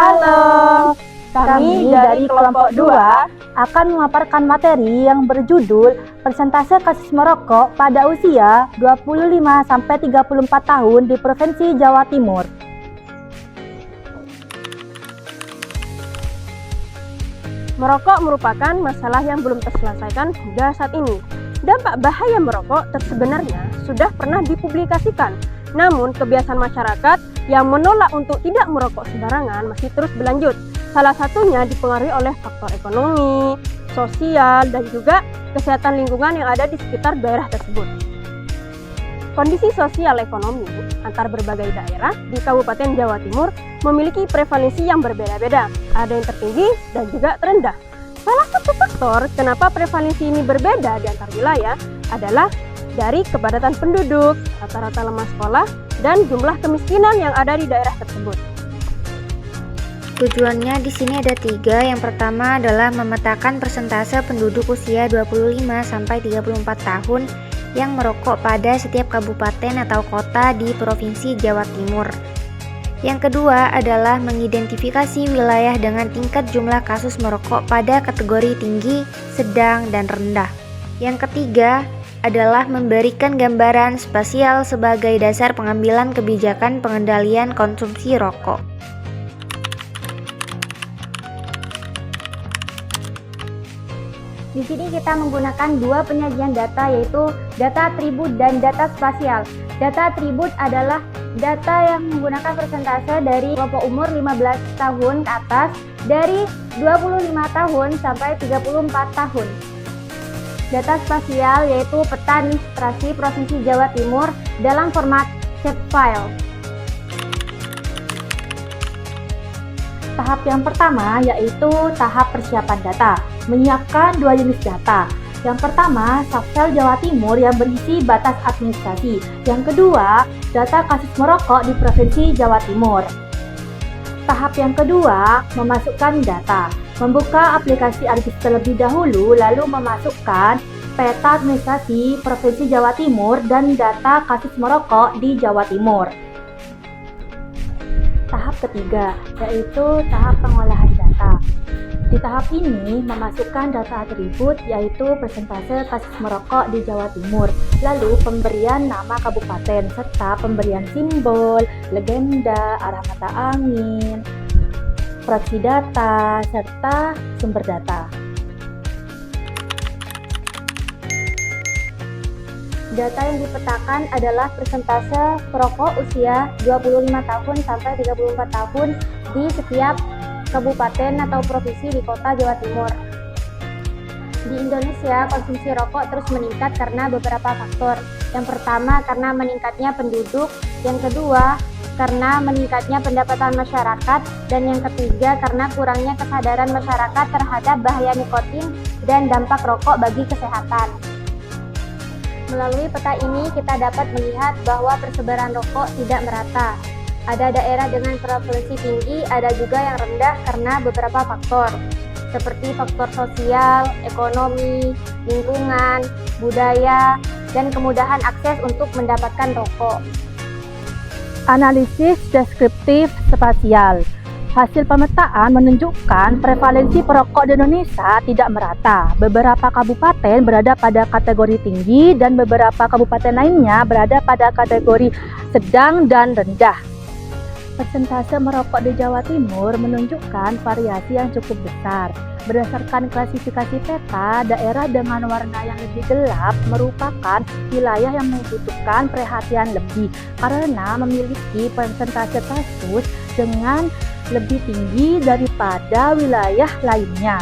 Halo, kami dari kelompok 2 akan memaparkan materi yang berjudul persentase kasus merokok pada usia 25-34 tahun di Provinsi Jawa Timur. Merokok merupakan masalah yang belum terselesaikan hingga saat ini. Dampak bahaya merokok sebenarnya sudah pernah dipublikasikan, namun kebiasaan masyarakat yang menolak untuk tidak merokok sembarangan masih terus berlanjut. Salah satunya dipengaruhi oleh faktor ekonomi, sosial, dan juga kesehatan lingkungan yang ada di sekitar daerah tersebut. Kondisi sosial ekonomi antar berbagai daerah di Kabupaten Jawa Timur memiliki prevalensi yang berbeda-beda, ada yang tertinggi dan juga terendah. Salah satu faktor kenapa prevalensi ini berbeda di antar wilayah adalah dari kepadatan penduduk, rata-rata lemah sekolah, dan jumlah kemiskinan yang ada di daerah tersebut. Tujuannya di sini ada 3. Yang pertama adalah memetakan persentase penduduk usia 25-34 tahun yang merokok pada setiap kabupaten atau kota di Provinsi Jawa Timur. Yang kedua adalah mengidentifikasi wilayah dengan tingkat jumlah kasus merokok pada kategori tinggi, sedang, dan rendah. Yang ketiga adalah memberikan gambaran spasial sebagai dasar pengambilan kebijakan pengendalian konsumsi rokok. Di sini kita menggunakan 2 penyajian data, yaitu data atribut dan data spasial. Data atribut adalah data yang menggunakan persentase dari kelompok umur 15 tahun ke atas dari 25 tahun sampai 34 tahun. Data spasial yaitu peta administrasi Provinsi Jawa Timur dalam format shapefile. Tahap yang pertama yaitu tahap persiapan data. Menyiapkan 2 jenis data. Yang pertama, Shapefile Jawa Timur yang berisi batas administrasi. Yang kedua, data kasus merokok di Provinsi Jawa Timur. Tahap yang kedua, memasukkan data. Membuka aplikasi Argis terlebih dahulu, lalu memasukkan peta administrasi Provinsi Jawa Timur dan data kasus merokok di Jawa Timur. Tahap ketiga, yaitu tahap pengolahan data. Di tahap ini, memasukkan data atribut yaitu persentase kasus merokok di Jawa Timur, lalu pemberian nama kabupaten, serta pemberian simbol, legenda, arah mata angin, proxy data, serta sumber data. Data yang dipetakan adalah persentase perokok usia 25 tahun sampai 34 tahun di setiap kabupaten atau provinsi di kota Jawa Timur. Di Indonesia, konsumsi rokok terus meningkat karena beberapa faktor. Yang pertama, karena meningkatnya penduduk. Yang kedua, karena meningkatnya pendapatan masyarakat. Dan yang ketiga, karena kurangnya kesadaran masyarakat terhadap bahaya nikotin dan dampak rokok bagi kesehatan. Melalui peta ini, kita dapat melihat bahwa persebaran rokok tidak merata. Ada daerah dengan prevalensi tinggi, ada juga yang rendah karena beberapa faktor, seperti faktor sosial, ekonomi, lingkungan, budaya, dan kemudahan akses untuk mendapatkan rokok. Analisis deskriptif spasial. Hasil pemetaan menunjukkan prevalensi perokok di Indonesia tidak merata. Beberapa kabupaten berada pada kategori tinggi dan beberapa kabupaten lainnya berada pada kategori sedang dan rendah. Persentase merokok di Jawa Timur menunjukkan variasi yang cukup besar. Berdasarkan klasifikasi peta, daerah dengan warna yang lebih gelap merupakan wilayah yang membutuhkan perhatian lebih karena memiliki persentase kasus dengan lebih tinggi daripada wilayah lainnya.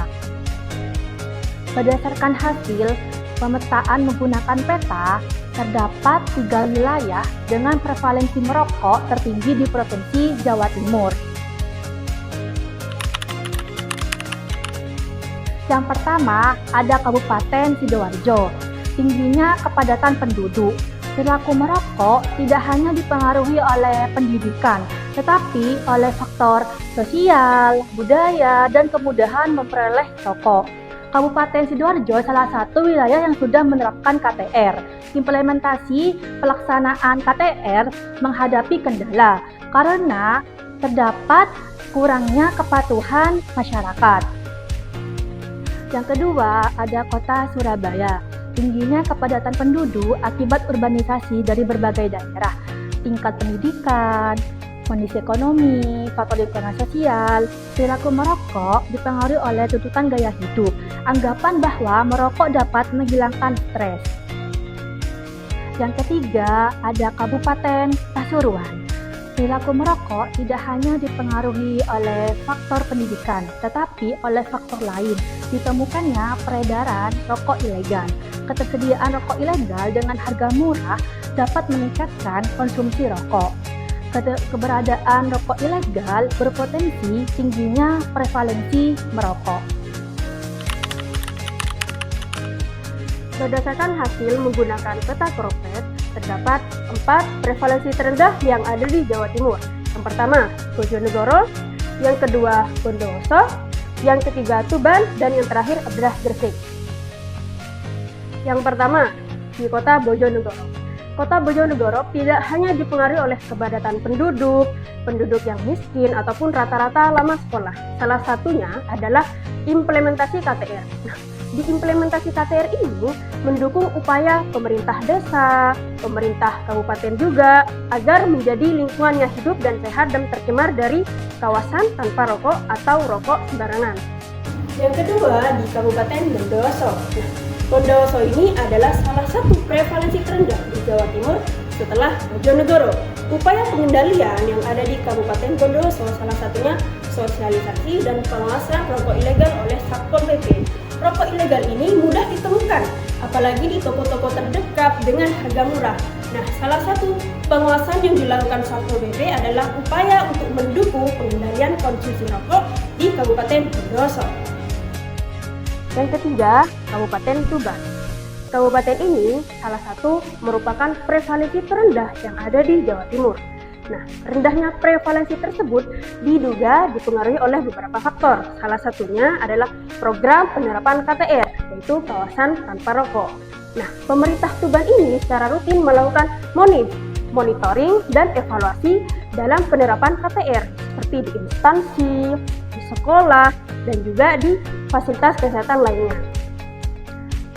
Berdasarkan hasil pemetaan menggunakan peta, terdapat 3 wilayah dengan prevalensi merokok tertinggi di Provinsi Jawa Timur. Yang pertama, ada Kabupaten Sidoarjo. Tingginya kepadatan penduduk. Perilaku merokok tidak hanya dipengaruhi oleh pendidikan, tetapi oleh faktor sosial, budaya, dan kemudahan memperoleh rokok. Kabupaten Sidoarjo salah satu wilayah yang sudah menerapkan KTR. Implementasi pelaksanaan KTR menghadapi kendala karena terdapat kurangnya kepatuhan masyarakat. Yang kedua, ada kota Surabaya. Tingginya kepadatan penduduk akibat urbanisasi dari berbagai daerah. Tingkat pendidikan, kondisi ekonomi, faktor lingkungan sosial, perilaku merokok dipengaruhi oleh tuntutan gaya hidup. Anggapan bahwa merokok dapat menghilangkan stres. Yang ketiga, ada Kabupaten Pasuruan. Perilaku merokok tidak hanya dipengaruhi oleh faktor pendidikan, tetapi oleh faktor lain. Ditemukannya peredaran rokok ilegal. Ketersediaan rokok ilegal dengan harga murah dapat meningkatkan konsumsi rokok. Keberadaan rokok ilegal berpotensi tingginya prevalensi merokok. Berdasarkan hasil menggunakan peta Kropet, terdapat 4 prevalensi terendah yang ada di Jawa Timur. Yang pertama, Bojonegoro, yang kedua, Bondowoso, yang ketiga, Tuban, dan yang terakhir adalah Gresik. Yang pertama, di kota Bojonegoro. Kota Bojonegoro tidak hanya dipengaruhi oleh kepadatan penduduk yang miskin, ataupun rata-rata lama sekolah. Salah satunya adalah implementasi KTR. Di implementasi KTR ini mendukung upaya pemerintah desa, pemerintah kabupaten juga agar menjadi lingkungan yang hidup dan sehat dan tercemar dari kawasan tanpa rokok atau rokok sembarangan. Yang kedua, di Kabupaten Bondowoso. Bondowoso ini adalah salah satu prevalensi terendah di Jawa Timur setelah Bojonegoro. Upaya pengendalian yang ada di Kabupaten Bondowoso salah satunya sosialisasi dan pengawasan rokok ilegal oleh Satpol PP. Rokok ilegal ini mudah ditemukan, apalagi di toko-toko terdekat dengan harga murah. Nah, salah satu pengawasan yang dilakukan Satpol PP adalah upaya untuk mendukung pengendalian konsumsi rokok di Kabupaten Bondowoso. Yang ketiga, Kabupaten Tuban. Kabupaten ini salah satu merupakan prevalensi terendah yang ada di Jawa Timur. Nah, rendahnya prevalensi tersebut diduga dipengaruhi oleh beberapa faktor. Salah satunya adalah program penerapan KTR, yaitu kawasan tanpa rokok. Nah, pemerintah Tuban ini secara rutin melakukan monitoring dan evaluasi dalam penerapan KTR, seperti di instansi, di sekolah, dan juga di fasilitas kesehatan lainnya.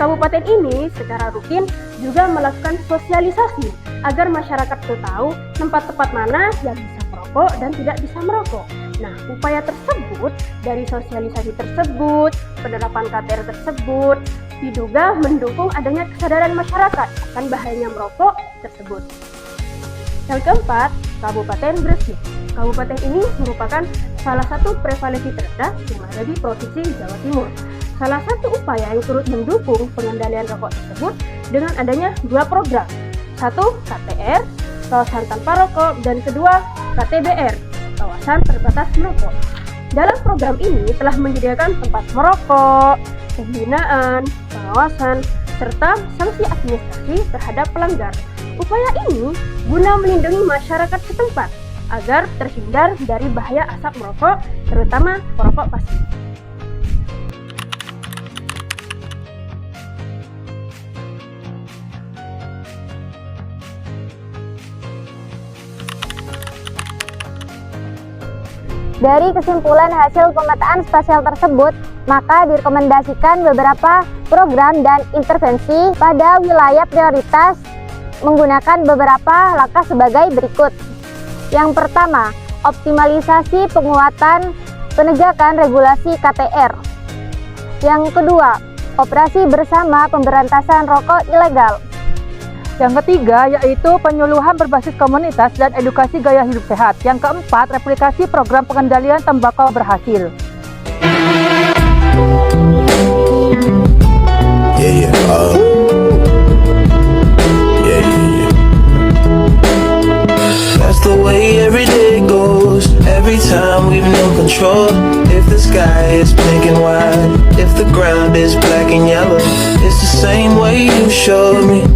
Kabupaten ini secara rutin juga melakukan sosialisasi agar masyarakat tahu tempat-tempat mana yang bisa merokok dan tidak bisa merokok. Nah, upaya tersebut dari sosialisasi tersebut, penerapan KTR tersebut diduga mendukung adanya kesadaran masyarakat akan bahayanya merokok tersebut. Yang keempat, Kabupaten Gresik. Kabupaten ini merupakan salah satu prevalensi terendah yang ada di Provinsi Jawa Timur. Salah satu upaya yang turut mendukung pengendalian rokok tersebut dengan adanya 2 program. Satu, KTR, kawasan tanpa rokok, dan kedua, KTBR, kawasan terbatas merokok. Dalam program ini telah menyediakan tempat merokok, pembinaan, pengawasan, serta sanksi administrasi terhadap pelanggar. Upaya ini guna melindungi masyarakat setempat agar terhindar dari bahaya asap merokok, terutama perokok pasif. Dari kesimpulan hasil pemetaan spasial tersebut, maka direkomendasikan beberapa program dan intervensi pada wilayah prioritas menggunakan beberapa langkah sebagai berikut. Yang pertama, optimalisasi penguatan penegakan regulasi KTR. Yang kedua, operasi bersama pemberantasan rokok ilegal. Yang ketiga, yaitu penyuluhan berbasis komunitas dan edukasi gaya hidup sehat. Yang keempat, replikasi program pengendalian tembakau berhasil. That's the way every day goes. Every time we've no control. If the sky is pink and white, if the ground is black and yellow, it's the same way you showed me.